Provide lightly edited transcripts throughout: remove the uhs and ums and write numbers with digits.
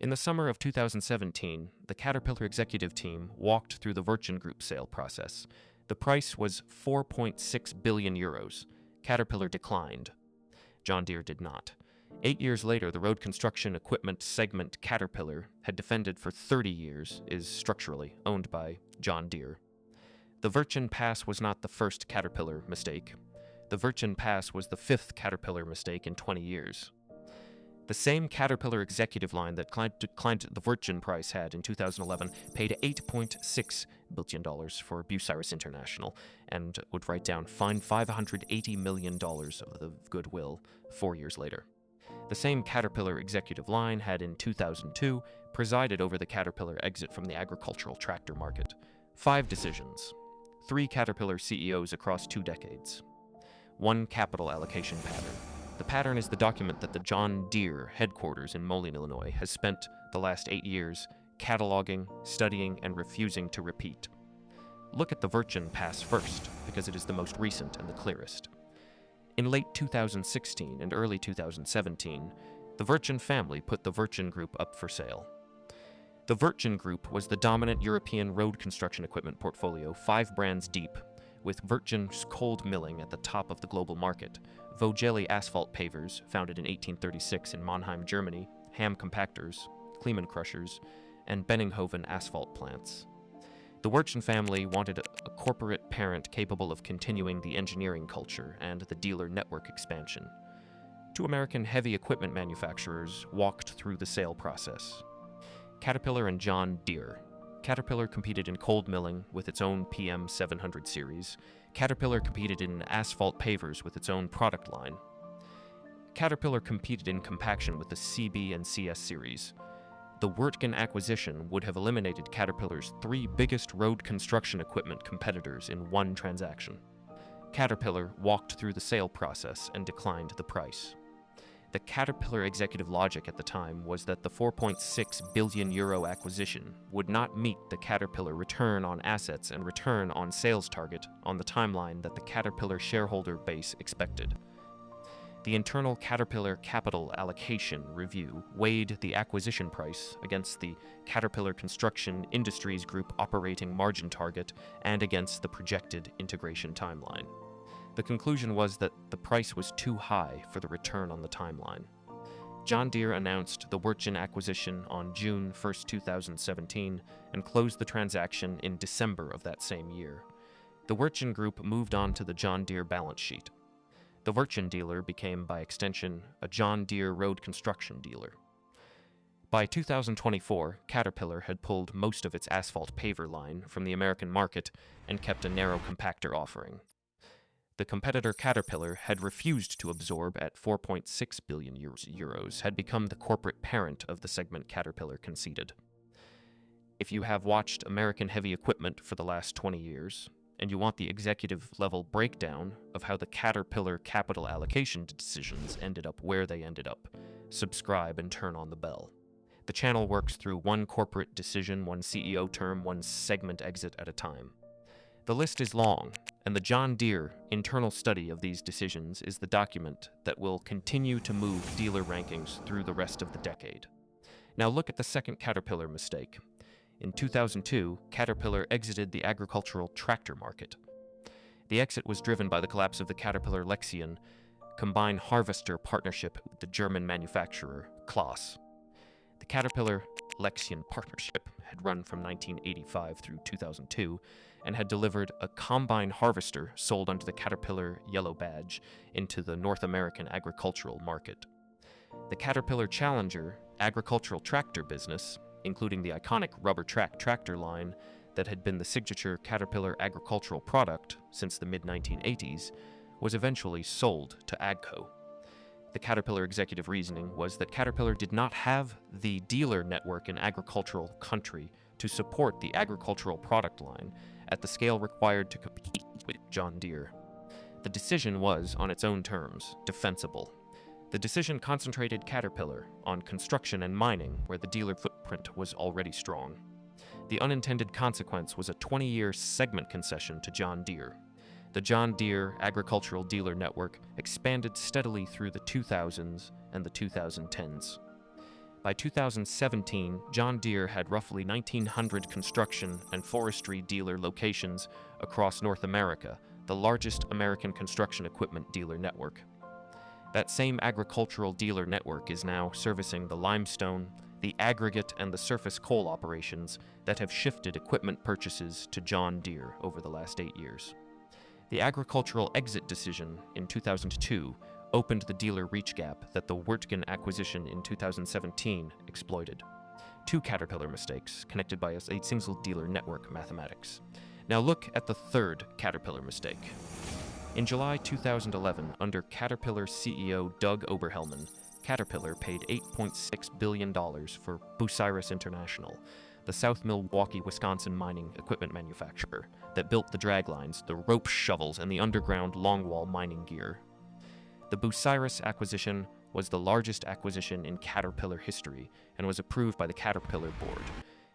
In the summer of 2017, the Caterpillar executive team walked through the Wirtgen Group sale process. The price was 4.6 billion euros. Caterpillar declined. John Deere did not. 8 years later, the road construction equipment segment Caterpillar had defended for 30 years is structurally owned by John Deere. The Wirtgen Pass was not the first Caterpillar mistake. The Wirtgen Pass was the fifth Caterpillar mistake in 20 years. The same Caterpillar executive line that climbed the Wirtgen price had in 2011 paid $8.6 billion for Bucyrus International and would write down $580 million of the goodwill 4 years later. The same Caterpillar executive line had in 2002 presided over the Caterpillar exit from the agricultural tractor market. 5 decisions. 3 Caterpillar CEOs across 2 decades. 1 capital allocation pattern. The pattern is the document that the John Deere headquarters in Moline, Illinois, has spent the last 8 years cataloging, studying, and refusing to repeat. Look at the Wirtgen Pass first, because it is the most recent and the clearest. In late 2016 and early 2017, the Wirtgen family put the Wirtgen Group up for sale. The Wirtgen Group was the dominant European road construction equipment portfolio, 5 brands deep, with Wirtgen's cold milling at the top of the global market, Vogeli asphalt pavers, founded in 1836 in Mannheim, Germany, Ham compactors, Kleemann crushers, and Benninghoven asphalt plants. The Wirtgen family wanted a corporate parent capable of continuing the engineering culture and the dealer network expansion. 2 American heavy equipment manufacturers walked through the sale process. Caterpillar and John Deere. Caterpillar competed in cold milling with its own PM 700 series. Caterpillar competed in asphalt pavers with its own product line. Caterpillar competed in compaction with the CB and CS series. The Wirtgen acquisition would have eliminated Caterpillar's 3 biggest road construction equipment competitors in one transaction. Caterpillar walked through the sale process and declined the price. The Caterpillar executive logic at the time was that the 4.6 billion euro acquisition would not meet the Caterpillar return on assets and return on sales target on the timeline that the Caterpillar shareholder base expected. The internal Caterpillar capital allocation review weighed the acquisition price against the Caterpillar Construction Industries Group operating margin target and against the projected integration timeline. The conclusion was that the price was too high for the return on the timeline. John Deere announced the Wirtgen acquisition on June 1, 2017, and closed the transaction in December of that same year. The Wirtgen Group moved on to the John Deere balance sheet. The Wirtgen dealer became, by extension, a John Deere road construction dealer. By 2024, Caterpillar had pulled most of its asphalt paver line from the American market and kept a narrow compactor offering. The competitor Caterpillar had refused to absorb at 4.6 billion euros, had become the corporate parent of the segment Caterpillar conceded. If you have watched American heavy equipment for the last 20 years, and you want the executive-level breakdown of how the Caterpillar capital allocation decisions ended up where they ended up, subscribe and turn on the bell. The channel works through one corporate decision, one CEO term, one segment exit at a time. The list is long, and the John Deere internal study of these decisions is the document that will continue to move dealer rankings through the rest of the decade. Now look at the second Caterpillar mistake. In 2002, Caterpillar exited the agricultural tractor market. The exit was driven by the collapse of the Caterpillar Lexion combine harvester partnership with the German manufacturer Claas. The Caterpillar Lexion partnership had run from 1985 through 2002 and had delivered a combine harvester sold under the Caterpillar Yellow Badge into the North American agricultural market. The Caterpillar Challenger agricultural tractor business, including the iconic rubber track tractor line that had been the signature Caterpillar agricultural product since the mid-1980s, was eventually sold to AGCO. The Caterpillar executive reasoning was that Caterpillar did not have the dealer network in agricultural country to support the agricultural product line at the scale required to compete with John Deere. The decision was, on its own terms, defensible. The decision concentrated Caterpillar on construction and mining, where the dealer footprint was already strong. The unintended consequence was a 20-year segment concession to John Deere. The John Deere agricultural dealer network expanded steadily through the 2000s and the 2010s. By 2017, John Deere had roughly 1,900 construction and forestry dealer locations across North America, the largest American construction equipment dealer network. That same agricultural dealer network is now servicing the limestone, the aggregate, and the surface coal operations that have shifted equipment purchases to John Deere over the last 8 years. The agricultural exit decision in 2002 opened the dealer reach gap that the Wirtgen acquisition in 2017 exploited. 2 Caterpillar mistakes connected by a single dealer network mathematics. Now look at the third Caterpillar mistake. In July 2011, under Caterpillar CEO Doug Oberhelman, Caterpillar paid $8.6 billion for Bucyrus International, the South Milwaukee, Wisconsin mining equipment manufacturer that built the draglines, the rope shovels, and the underground longwall mining gear. The Bucyrus acquisition was the largest acquisition in Caterpillar history and was approved by the Caterpillar board,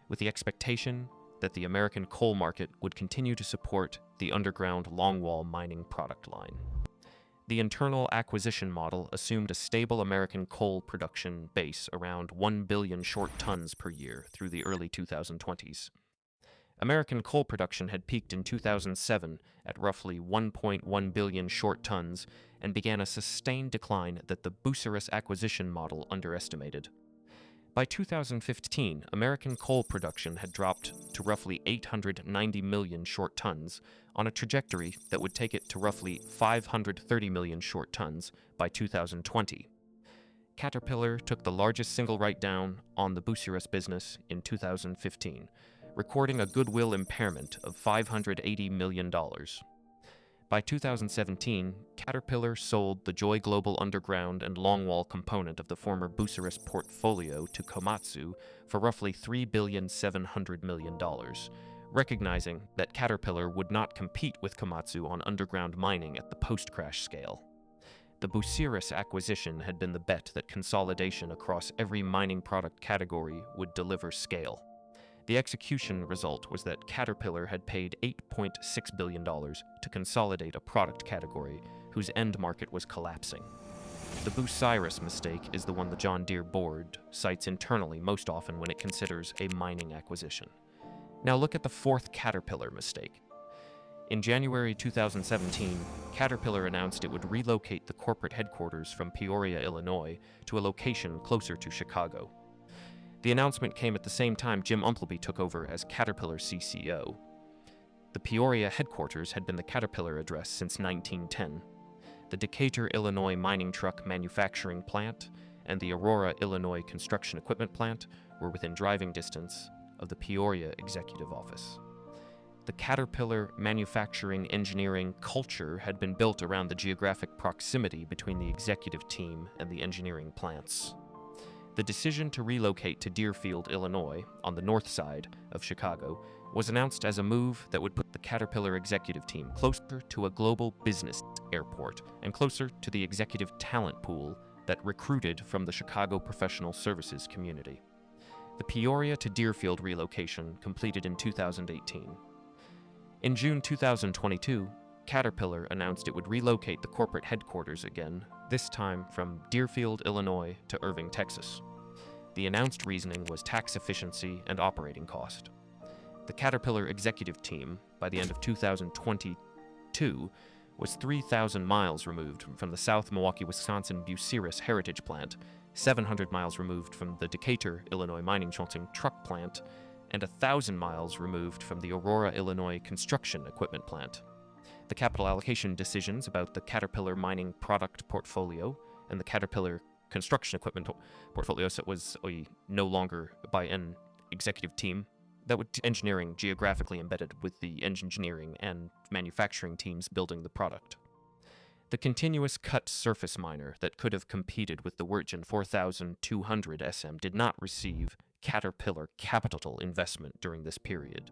with the expectation that the American coal market would continue to support the underground longwall mining product line. The internal acquisition model assumed a stable American coal production base around 1 billion short tons per year through the early 2020s. American coal production had peaked in 2007 at roughly 1.1 billion short tons and began a sustained decline that the Bucyrus acquisition model underestimated. By 2015, American coal production had dropped to roughly 890 million short tons, on a trajectory that would take it to roughly 530 million short tons by 2020. Caterpillar took the largest single write-down on the Bucyrus business in 2015, recording a goodwill impairment of $580 million. By 2017, Caterpillar sold the Joy Global underground and longwall component of the former Bucyrus portfolio to Komatsu for roughly $3.7 billion, recognizing that Caterpillar would not compete with Komatsu on underground mining at the post-crash scale. The Bucyrus acquisition had been the bet that consolidation across every mining product category would deliver scale. The execution result was that Caterpillar had paid $8.6 billion to consolidate a product category whose end market was collapsing. The Bucyrus mistake is the one the John Deere board cites internally most often when it considers a mining acquisition. Now look at the fourth Caterpillar mistake. In January 2017, Caterpillar announced it would relocate the corporate headquarters from Peoria, Illinois, to a location closer to Chicago. The announcement came at the same time Jim Umpleby took over as Caterpillar CCO. The Peoria headquarters had been the Caterpillar address since 1910. The Decatur, Illinois mining truck manufacturing plant and the Aurora, Illinois construction equipment plant were within driving distance of the Peoria executive office. The Caterpillar manufacturing engineering culture had been built around the geographic proximity between the executive team and the engineering plants. The decision to relocate to Deerfield, Illinois, on the north side of Chicago, was announced as a move that would put the Caterpillar executive team closer to a global business airport and closer to the executive talent pool that recruited from the Chicago professional services community. The Peoria to Deerfield relocation completed in 2018. In June 2022, Caterpillar announced it would relocate the corporate headquarters again, this time from Deerfield, Illinois to Irving, Texas. The announced reasoning was tax efficiency and operating cost. The Caterpillar executive team, by the end of 2022, was 3,000 miles removed from the South Milwaukee, Wisconsin Bucyrus heritage plant, 700 miles removed from the Decatur, Illinois mining truck plant, and 1,000 miles removed from the Aurora, Illinois construction equipment plant. The capital allocation decisions about the Caterpillar mining product portfolio and the Caterpillar construction equipment portfolio, so it was no longer by an executive team, that would engineering geographically embedded with the engineering and manufacturing teams building the product. The continuous cut surface miner that could have competed with the Wirtgen 4200 SM did not receive Caterpillar capital investment during this period.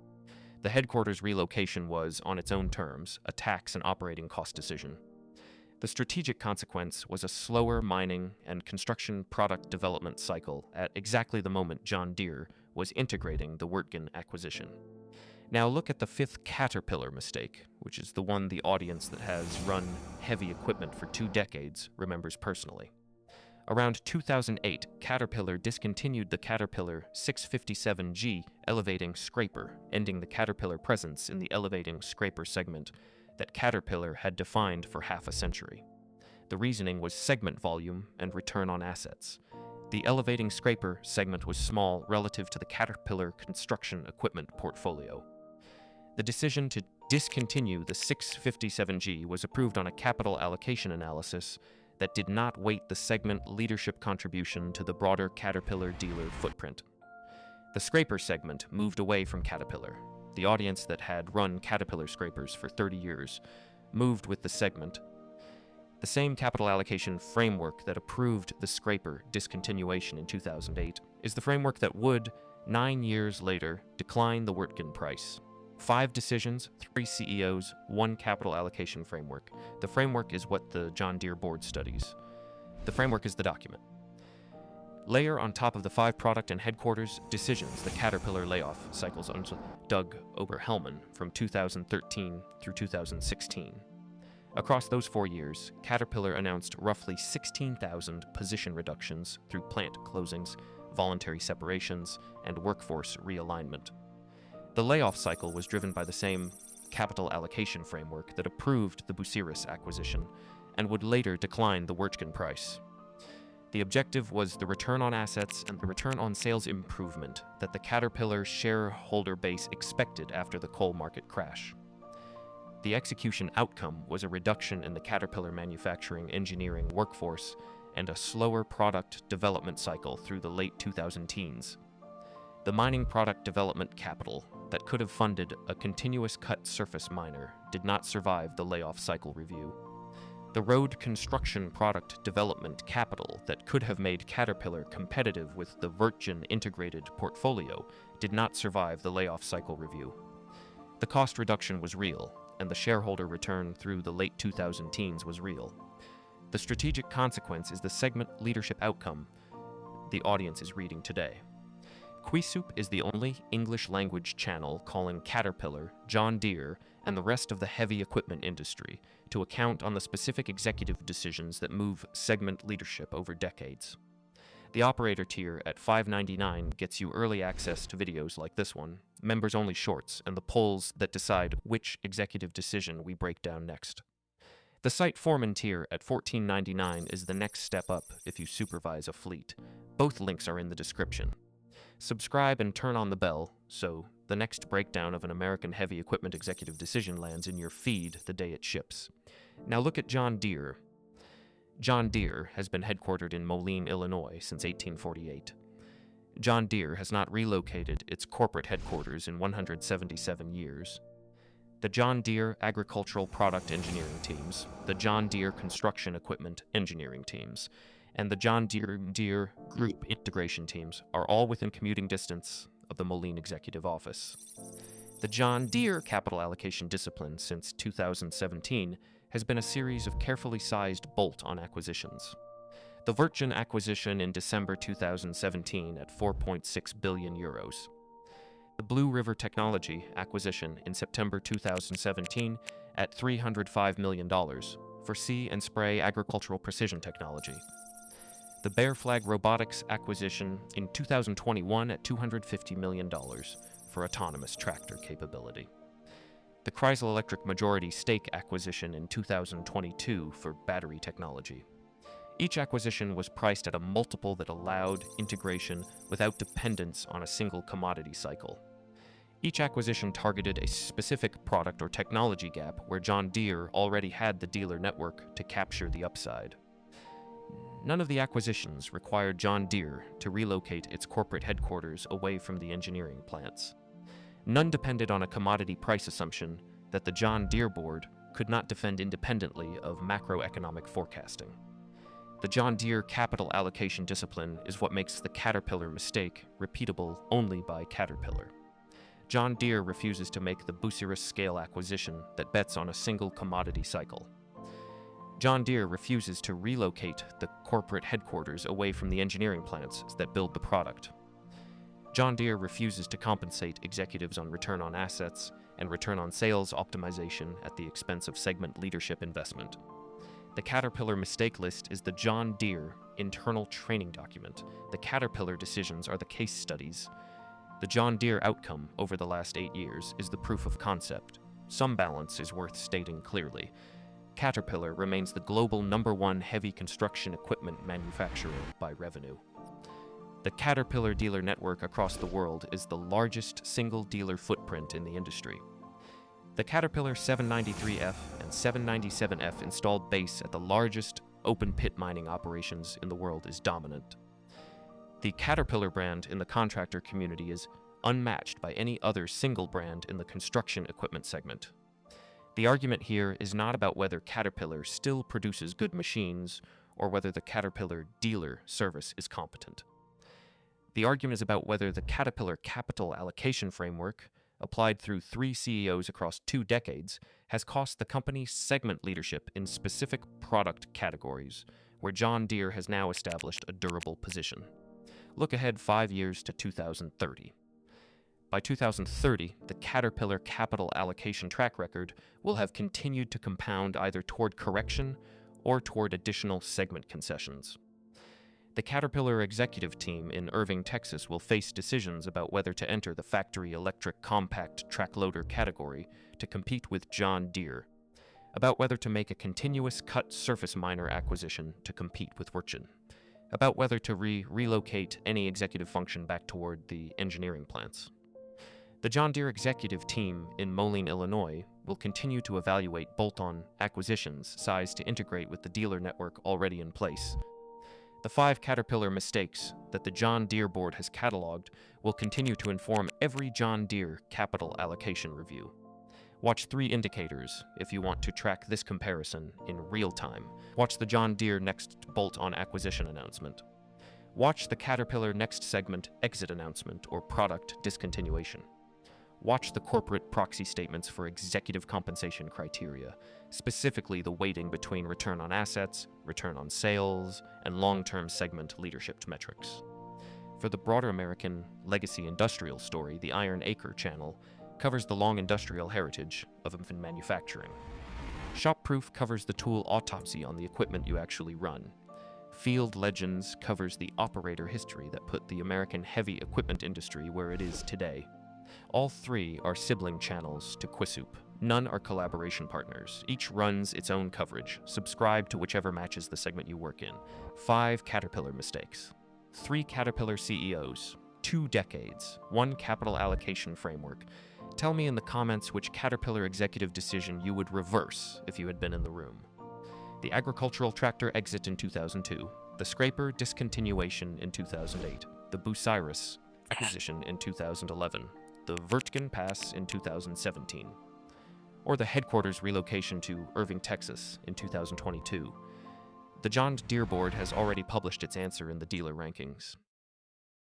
The headquarters relocation was, on its own terms, a tax and operating cost decision. The strategic consequence was a slower mining and construction product development cycle at exactly the moment John Deere was integrating the Wirtgen acquisition. Now look at the fifth Caterpillar mistake, which is the one the audience that has run heavy equipment for 2 decades remembers personally. Around 2008, Caterpillar discontinued the Caterpillar 657G elevating scraper, ending the Caterpillar presence in the elevating scraper segment that Caterpillar had defined for half a century. The reasoning was segment volume and return on assets. The elevating scraper segment was small relative to the Caterpillar construction equipment portfolio. The decision to discontinue the 657G was approved on a capital allocation analysis that did not weight the segment leadership contribution to the broader Caterpillar dealer footprint. The scraper segment moved away from Caterpillar. The audience that had run Caterpillar scrapers for 30 years moved with the segment. The same capital allocation framework that approved the scraper discontinuation in 2008 is the framework that would, 9 years later, decline the Wirtgen price. 5 decisions, 3 CEOs, 1 capital allocation framework. The framework is what the John Deere board studies. The framework is the document. Layer on top of the 5 product and headquarters decisions the Caterpillar layoff cycles under Doug Oberhelman from 2013 through 2016. Across those 4 years, Caterpillar announced roughly 16,000 position reductions through plant closings, voluntary separations, and workforce realignment. The layoff cycle was driven by the same capital allocation framework that approved the Bucyrus acquisition and would later decline the Wirtgen price. The objective was the return on assets and the return on sales improvement that the Caterpillar shareholder base expected after the coal market crash. The execution outcome was a reduction in the Caterpillar manufacturing engineering workforce and a slower product development cycle through the late 2010s. The mining product development capital that could have funded a continuous cut surface miner did not survive the layoff cycle review. The road construction product development capital that could have made Caterpillar competitive with the Wirtgen integrated portfolio did not survive the layoff cycle review. The cost reduction was real, and the shareholder return through the late 2010s was real. The strategic consequence is the segment leadership outcome the audience is reading today. Quisoup is the only English-language channel calling Caterpillar, John Deere, and the rest of the heavy equipment industry to account on the specific executive decisions that move segment leadership over decades. The operator tier at $5.99 gets you early access to videos like this one, members-only shorts, and the polls that decide which executive decision we break down next. The site foreman tier at $14.99 is the next step up if you supervise a fleet. Both links are in the description. Subscribe and turn on the bell so the next breakdown of an American heavy equipment executive decision lands in your feed the day it ships. Now look at John Deere. John Deere has been headquartered in Moline, Illinois since 1848. John Deere has not relocated its corporate headquarters in 177 years. The John Deere Agricultural Product Engineering Teams, the John Deere Construction Equipment Engineering Teams, and the John Deere Group Integration Teams are all within commuting distance of the Moline Executive Office. The John Deere capital allocation discipline since 2017 has been a series of carefully sized bolt-on acquisitions. The Wirtgen acquisition in December 2017 at 4.6 billion euros. The Blue River Technology acquisition in September 2017 at $305 million for see and spray agricultural precision technology. The Bear Flag Robotics acquisition in 2021 at $250 million for autonomous tractor capability. The Chrysler Electric majority stake acquisition in 2022 for battery technology. Each acquisition was priced at a multiple that allowed integration without dependence on a single commodity cycle. Each acquisition targeted a specific product or technology gap where John Deere already had the dealer network to capture the upside. None of the acquisitions required John Deere to relocate its corporate headquarters away from the engineering plants. None depended on a commodity price assumption that the John Deere board could not defend independently of macroeconomic forecasting. The John Deere capital allocation discipline is what makes the Caterpillar mistake repeatable only by Caterpillar. John Deere refuses to make the Bucyrus scale acquisition that bets on a single commodity cycle. John Deere refuses to relocate the corporate headquarters away from the engineering plants that build the product. John Deere refuses to compensate executives on return on assets and return on sales optimization at the expense of segment leadership investment. The Caterpillar mistake list is the John Deere internal training document. The Caterpillar decisions are the case studies. The John Deere outcome over the last 8 years is the proof of concept. Some balance is worth stating clearly. Caterpillar remains the global #1 heavy construction equipment manufacturer by revenue. The Caterpillar dealer network across the world is the largest single dealer footprint in the industry. The Caterpillar 793F and 797F installed base at the largest open pit mining operations in the world is dominant. The Caterpillar brand in the contractor community is unmatched by any other single brand in the construction equipment segment. The argument here is not about whether Caterpillar still produces good machines or whether the Caterpillar dealer service is competent. The argument is about whether the Caterpillar capital allocation framework, applied through 3 CEOs across 2 decades, has cost the company segment leadership in specific product categories, where John Deere has now established a durable position. Look ahead 5 years to 2030. By 2030, the Caterpillar capital allocation track record will have continued to compound either toward correction or toward additional segment concessions. The Caterpillar executive team in Irving, Texas will face decisions about whether to enter the factory electric compact track loader category to compete with John Deere, about whether to make a continuous cut surface miner acquisition to compete with Wirtgen, about whether to relocate any executive function back toward the engineering plants. The John Deere executive team in Moline, Illinois, will continue to evaluate bolt-on acquisitions sized to integrate with the dealer network already in place. The 5 Caterpillar mistakes that the John Deere board has cataloged will continue to inform every John Deere capital allocation review. Watch 3 indicators if you want to track this comparison in real time. Watch the John Deere next bolt-on acquisition announcement. Watch the Caterpillar next segment exit announcement or product discontinuation. Watch the corporate proxy statements for executive compensation criteria, specifically the weighting between return on assets, return on sales, and long-term segment leadership metrics. For the broader American legacy industrial story, the Iron Acre channel covers the long industrial heritage of manufacturing. Shopproof covers the tool autopsy on the equipment you actually run. Field Legends covers the operator history that put the American heavy equipment industry where it is today. All 3 are sibling channels to Quisup. None are collaboration partners. Each runs its own coverage. Subscribe to whichever matches the segment you work in. 5 Caterpillar mistakes. 3 Caterpillar CEOs. 2 decades. 1 capital allocation framework. Tell me in the comments which Caterpillar executive decision you would reverse if you had been in the room. The agricultural tractor exit in 2002. The scraper discontinuation in 2008. The Bucyrus acquisition in 2011. The Wirtgen pass in 2017. Or the headquarters relocation to Irving, Texas in 2022. The John Deere board has already published its answer in the dealer rankings.